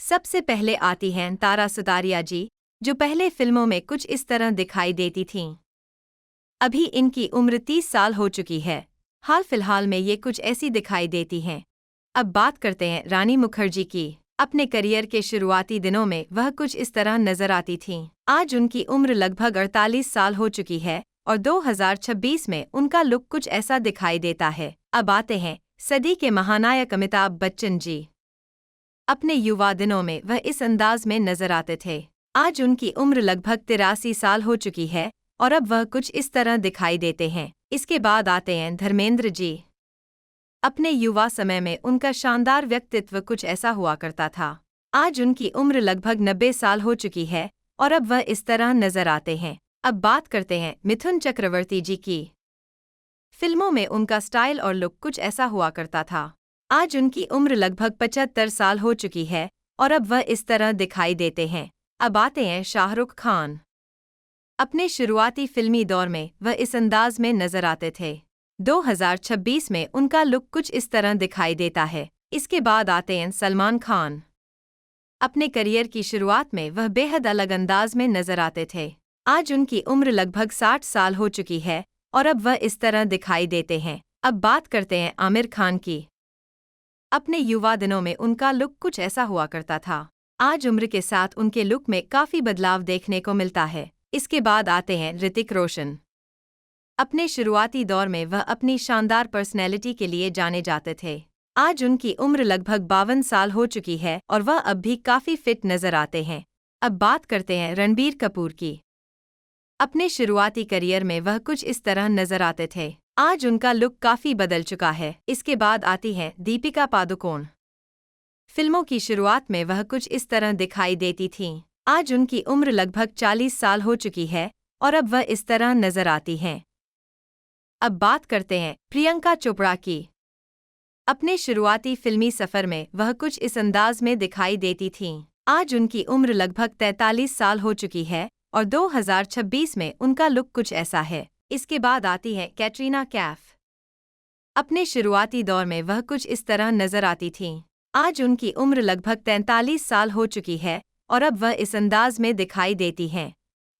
सबसे पहले आती हैं तारा सुतारिया जी, जो पहले फिल्मों में कुछ इस तरह दिखाई देती थीं। अभी इनकी उम्र 30 साल हो चुकी है। हाल फिलहाल में ये कुछ ऐसी दिखाई देती हैं। अब बात करते हैं रानी मुखर्जी की। अपने करियर के शुरुआती दिनों में वह कुछ इस तरह नजर आती थीं। आज उनकी उम्र लगभग 48 साल हो चुकी है और 2026 में उनका लुक कुछ ऐसा दिखाई देता है। अब आते हैं सदी के महानायक अमिताभ बच्चन जी। अपने युवा दिनों में वह इस अंदाज में नजर आते थे। आज उनकी उम्र लगभग 83 साल हो चुकी है और अब वह कुछ इस तरह दिखाई देते हैं। इसके बाद आते हैं धर्मेंद्र जी। अपने युवा समय में उनका शानदार व्यक्तित्व कुछ ऐसा हुआ करता था। आज उनकी उम्र लगभग 90 साल हो चुकी है और अब वह इस तरह नजर आते हैं। अब बात करते हैं मिथुन चक्रवर्ती जी की। फिल्मों में उनका स्टाइल और लुक कुछ ऐसा हुआ करता था। आज उनकी उम्र लगभग 75 साल हो चुकी है और अब वह इस तरह दिखाई देते हैं। अब आते हैं शाहरुख खान। अपने शुरुआती फिल्मी दौर में वह इस अंदाज में नजर आते थे। 2026 में उनका लुक कुछ इस तरह दिखाई देता है। इसके बाद आते हैं सलमान खान। अपने करियर की शुरुआत में वह बेहद अलग अंदाज में नजर आते थे। आज उनकी उम्र लगभग 60 साल हो चुकी है और अब वह इस तरह दिखाई देते हैं। अब बात करते हैं आमिर खान की। अपने युवा दिनों में उनका लुक कुछ ऐसा हुआ करता था। आज उम्र के साथ उनके लुक में काफी बदलाव देखने को मिलता है। इसके बाद आते हैं ऋतिक रोशन। अपने शुरुआती दौर में वह अपनी शानदार पर्सनैलिटी के लिए जाने जाते थे। आज उनकी उम्र लगभग 52 साल हो चुकी है और वह अब भी काफी फिट नजर आते हैं। अब बात करते हैं रणबीर कपूर की। अपने शुरुआती करियर में वह कुछ इस तरह नजर आते थे। आज उनका लुक काफी बदल चुका है। इसके बाद आती हैं दीपिका पादुकोण। फिल्मों की शुरुआत में वह कुछ इस तरह दिखाई देती थीं। आज उनकी उम्र लगभग 40 साल हो चुकी है और अब वह इस तरह नजर आती हैं। अब बात करते हैं प्रियंका चोपड़ा की। अपने शुरुआती फिल्मी सफर में वह कुछ इस अंदाज में दिखाई देती थीं। आज उनकी उम्र लगभग 43 साल हो चुकी है और 2026 में उनका लुक कुछ ऐसा है। इसके बाद आती है कैटरीना कैफ। अपने शुरुआती दौर में वह कुछ इस तरह नजर आती थीं। आज उनकी उम्र लगभग 43 साल हो चुकी है और अब वह इस अंदाज में दिखाई देती हैं।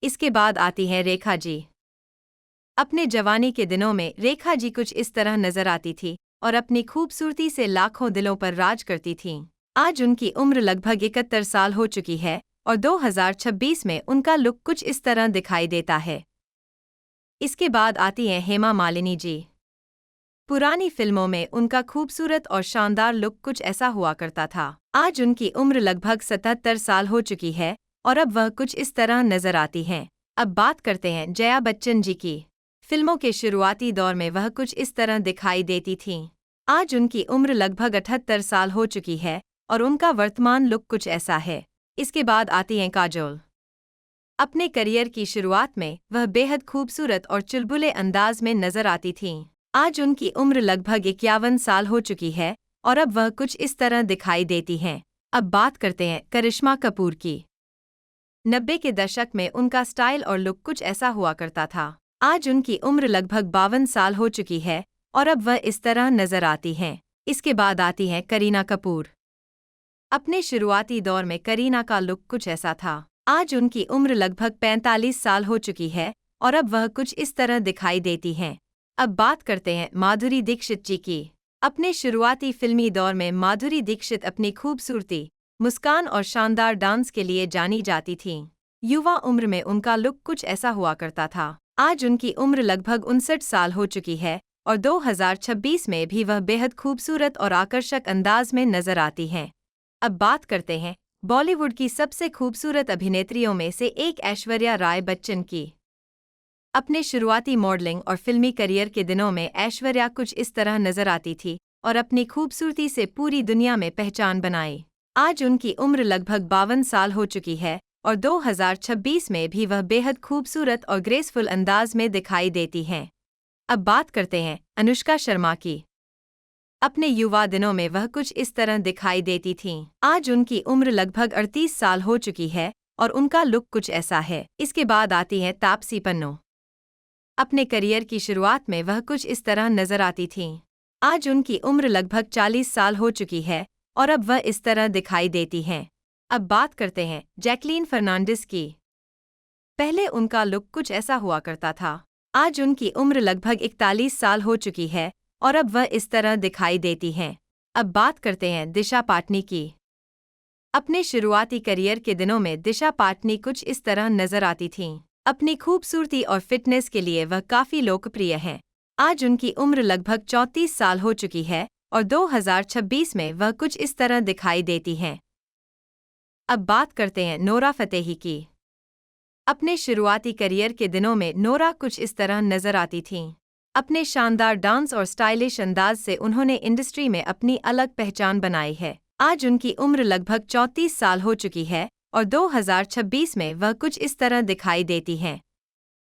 इसके बाद आती हैं रेखा जी। अपने जवानी के दिनों में रेखा जी कुछ इस तरह नजर आती थी और अपनी खूबसूरती से लाखों दिलों पर राज करती थीं। आज उनकी उम्र लगभग 71 साल हो चुकी है और 2026 में उनका लुक कुछ इस तरह दिखाई देता है। इसके बाद आती हैं हेमा मालिनी जी। पुरानी फिल्मों में उनका खूबसूरत और शानदार लुक कुछ ऐसा हुआ करता था। आज उनकी उम्र लगभग 77 साल हो चुकी है और अब वह कुछ इस तरह नजर आती हैं। अब बात करते हैं जया बच्चन जी की। फिल्मों के शुरुआती दौर में वह कुछ इस तरह दिखाई देती थीं। आज उनकी उम्र लगभग 78 साल हो चुकी है और उनका वर्तमान लुक कुछ ऐसा है। इसके बाद आती हैं काजोल। अपने करियर की शुरुआत में वह बेहद खूबसूरत और चुलबुले अंदाज में नजर आती थीं। आज उनकी उम्र लगभग 51 साल हो चुकी है और अब वह कुछ इस तरह दिखाई देती हैं। अब बात करते हैं करिश्मा कपूर की। 90 के दशक में उनका स्टाइल और लुक कुछ ऐसा हुआ करता था। आज उनकी उम्र लगभग 52 साल हो चुकी है और अब वह इस तरह नजर आती हैं। इसके बाद आती हैं करीना कपूर। अपने शुरुआती दौर में करीना का लुक कुछ ऐसा था। आज उनकी उम्र लगभग 45 साल हो चुकी है और अब वह कुछ इस तरह दिखाई देती हैं। अब बात करते हैं माधुरी दीक्षित जी की। अपने शुरुआती फिल्मी दौर में माधुरी दीक्षित अपनी खूबसूरती, मुस्कान और शानदार डांस के लिए जानी जाती थीं। युवा उम्र में उनका लुक कुछ ऐसा हुआ करता था। आज उनकी उम्र लगभग 59 साल हो चुकी है और 2026 में भी वह बेहद खूबसूरत और आकर्षक अंदाज में नजर आती हैं। अब बात करते हैं बॉलीवुड की सबसे खूबसूरत अभिनेत्रियों में से एक ऐश्वर्या राय बच्चन की। अपने शुरुआती मॉडलिंग और फिल्मी करियर के दिनों में ऐश्वर्या कुछ इस तरह नजर आती थी और अपनी खूबसूरती से पूरी दुनिया में पहचान बनाई। आज उनकी उम्र लगभग 52 साल हो चुकी है और 2026 में भी वह बेहद खूबसूरत और ग्रेसफुल अंदाज में दिखाई देती हैं। अब बात करते हैं अनुष्का शर्मा की। अपने युवा दिनों में वह कुछ इस तरह दिखाई देती थीं। आज उनकी उम्र लगभग 38 साल हो चुकी है और उनका लुक कुछ ऐसा है। इसके बाद आती हैं तापसी पन्नू। अपने करियर की शुरुआत में वह कुछ इस तरह नजर आती थीं। आज उनकी उम्र लगभग 40 साल हो चुकी है और अब वह इस तरह दिखाई देती हैं। अब बात करते हैं जैकलीन फर्नांडिस की। पहले उनका लुक कुछ ऐसा हुआ करता था। आज उनकी उम्र लगभग 41 साल हो चुकी है और अब वह इस तरह दिखाई देती हैं। अब बात करते हैं दिशा पाटनी की। अपने शुरुआती करियर के दिनों में दिशा पाटनी कुछ इस तरह नजर आती थीं। अपनी खूबसूरती और फिटनेस के लिए वह काफी लोकप्रिय हैं। आज उनकी उम्र लगभग 34 साल हो चुकी है और 2026 में वह कुछ इस तरह दिखाई देती हैं। अब बात करते हैं नोरा फतेही की। अपने शुरुआती करियर के दिनों में नोरा कुछ इस तरह नजर आती थीं। अपने शानदार डांस और स्टाइलिश अंदाज से उन्होंने इंडस्ट्री में अपनी अलग पहचान बनाई है। आज उनकी उम्र लगभग 34 साल हो चुकी है और 2026 में वह कुछ इस तरह दिखाई देती हैं।